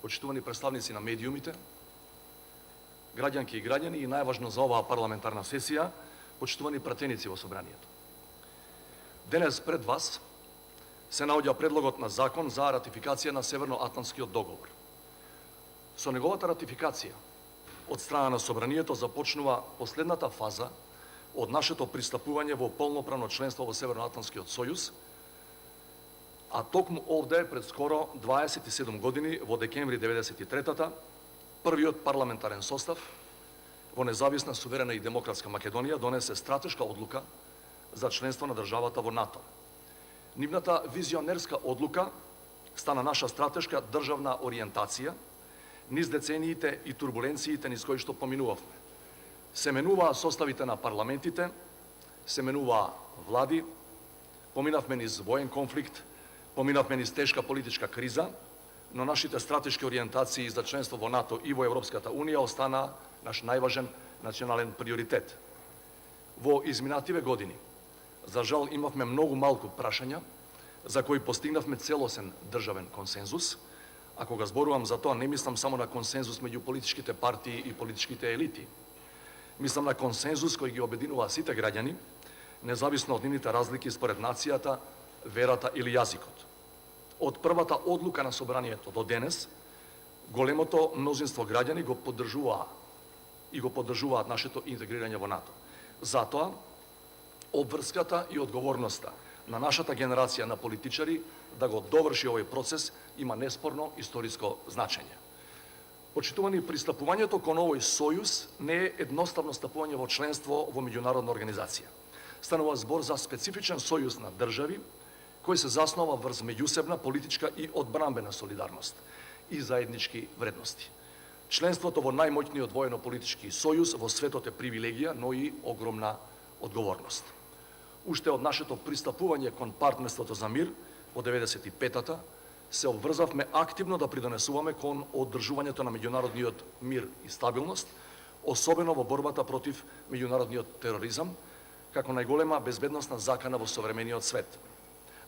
почитувани представници на медиумите, граѓанки и граѓани и најважно за оваа парламентарна сесија, почитувани пратеници во собранието. Денес пред вас се наоѓа предлогот на закон за ратификација на Северноатлантскиот договор. Со неговата ратификација од страна на собранието започнува последната фаза од нашето пристапување во полноправно членство во Северноатлантскиот сојуз, а токму овде пред скоро 27 години, во декември 93-та, првиот парламентарен состав во независна, суверена и демократска Македонија донесе стратешка одлука за членство на државата во НАТО. Нивната визионерска одлука стана наша стратешка државна ориентација низ децениите и турбуленциите низ кои што поминувавме. Се менуваа составите на парламентите, се менуваа влади, поминавме низ воен конфликт, поминавме низ тешка политичка криза, но нашите стратешки ориентации за членство во НАТО и во Европската Унија остана наш најважен национален приоритет. Во изминативе години, за жал, имавме многу малку прашања за кои постигнавме целосен државен консензус, а кога зборувам за тоа не мислам само на консензус меѓу политичките партии и политичките елити. Мислам на консензус кој ги обединува сите граѓани, независно од нивните разлики според нацијата, верата или јазикот. Од првата одлука на собранието до денес, големото мнозинство граѓани го поддржуваат нашето интегрирање во НАТО. Затоа, обврската и одговорноста на нашата генерација на политичари да го доврши овој процес има неспорно историско значење. Почитувани, пристапувањето кон овој сојуз не е едноставно стапување во членство во меѓународна организација. Станува збор за специфичен сојуз на држави кој се заснова врз меѓусебна политичка и одбранбена солидарност и заеднички вредности. Членството во најмоќниот воено-политички сојуз во светот е привилегија, но и огромна одговорност. Уште од нашето пристапување кон партнерството за мир во 95-та се обврзавме активно да придонесуваме кон оддржувањето на меѓународниот мир и стабилност, особено во борбата против меѓународниот тероризам, како најголема безбедносна закана во современиот свет.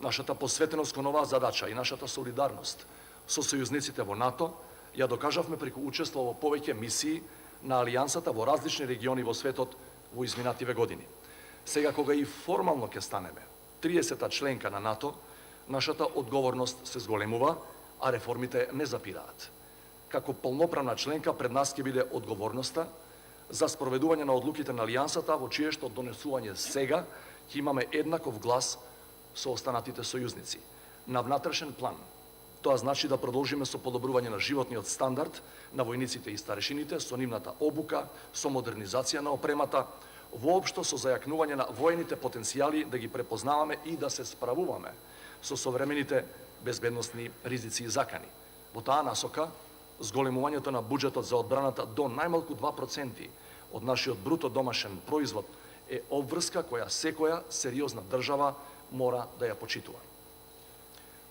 Нашата посветеност кон оваа задача и нашата солидарност со сојузниците во НАТО ја докажавме преку учество во повеќе мисии на Алијансата во различни региони во светот во изминативе години. Сега, кога и формално ќе станеме 30-та членка на НАТО, нашата одговорност се зголемува, а реформите не запираат. Како полноправна членка пред нас ќе биде одговорноста за спроведување на одлуките на Алијансата, во чиешто донесување сега ќе имаме еднаков глас со останатите сојузници. На внатрешен план, тоа значи да продолжиме со подобрување на животниот стандард на војниците и старешините, со нивната обука, со модернизација на опремата, воопшто со зајакнување на воените потенцијали да ги препознаваме и да се справуваме со современите безбедносни ризици и закани. Во таа насока, зголемувањето на буџетот за одбраната до најмалку 2% од нашиот бруто домашен производ е обврска која секоја сериозна држава мора да ја почитува.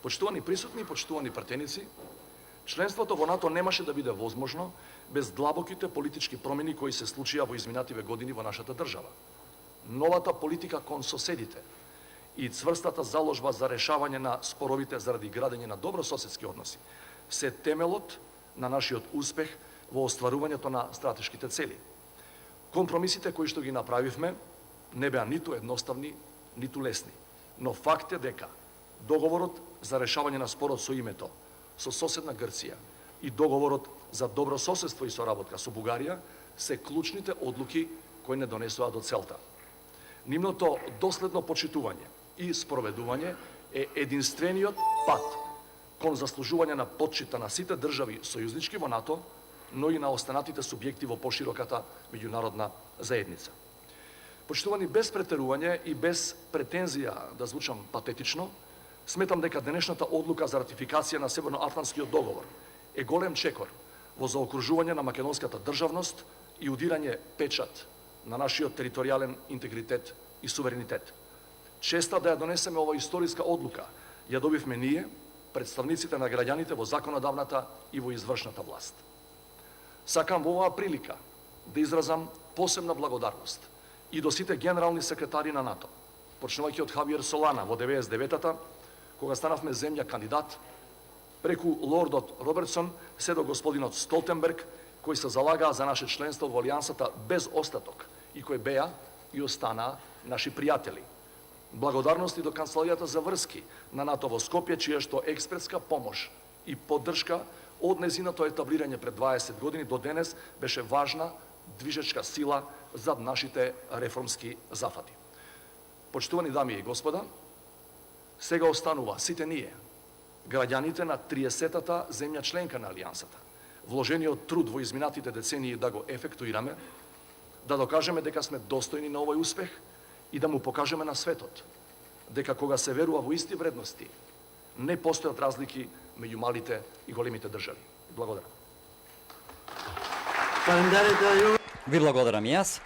Почитувани присутни и почитувани пратеници, членството во НАТО немаше да биде возможно без длабоките политички промени кои се случија во изминативе години во нашата држава. Новата политика кон соседите и цврстата заложба за решавање на споровите заради градење на добрососедски односи се темелот на нашиот успех во остварувањето на стратешките цели. Компромисите кои што ги направивме не беа ниту едноставни, ниту лесни, но факт е дека договорот за решавање на спорот со името со соседна Грција и договорот за добрососедство и соработка со Бугарија се клучните одлуки кои не донесоа до целта. Нивното доследно почитување и спроведување е единствениот пат кон заслужување на почита на сите држави сојузнички во НАТО, но и на останатите субјекти во пошироката меѓународна заедница. Почитувани, без претерување и без претензија да звучам патетично, сметам дека денешната одлука за ратификација на Северноатлантскиот договор е голем чекор во заокружување на македонската државност и удирање печат на нашиот територијален интегритет и суверенитет. Честа да ја донесеме ова историска одлука ја добивме ние, представниците на граѓаните во законодавната и во извршната власт. Сакам во оваа прилика да изразам посебна благодарност и до сите генерални секретари на НАТО, почнувајќи од Хавиер Солана во 99-та, кога станавме земја кандидат, преку лордот Робертсон, се до господинот Столтенберг, кои се залагаа за наше членство во Алијансата без остаток и кои беа и останаа наши пријатели. Благодарности до Канцеларијата за врски на НАТО во Скопје, чија што експертска помош и поддршка од незиното етаблирање пред 20 години до денес беше важна движечка сила зад нашите реформски зафати. Почитувани дами и господа, сега останува сите ние, граѓаните на 30-та земја членка на Алијансата, вложениот труд во изминатите децении да го ефектуираме, да докажеме дека сме достојни на овој успех и да му покажеме на светот дека кога се верува во исти вредности, не постојат разлики меѓу малите и големите држави. Благодарам. Ви благодарам и јас.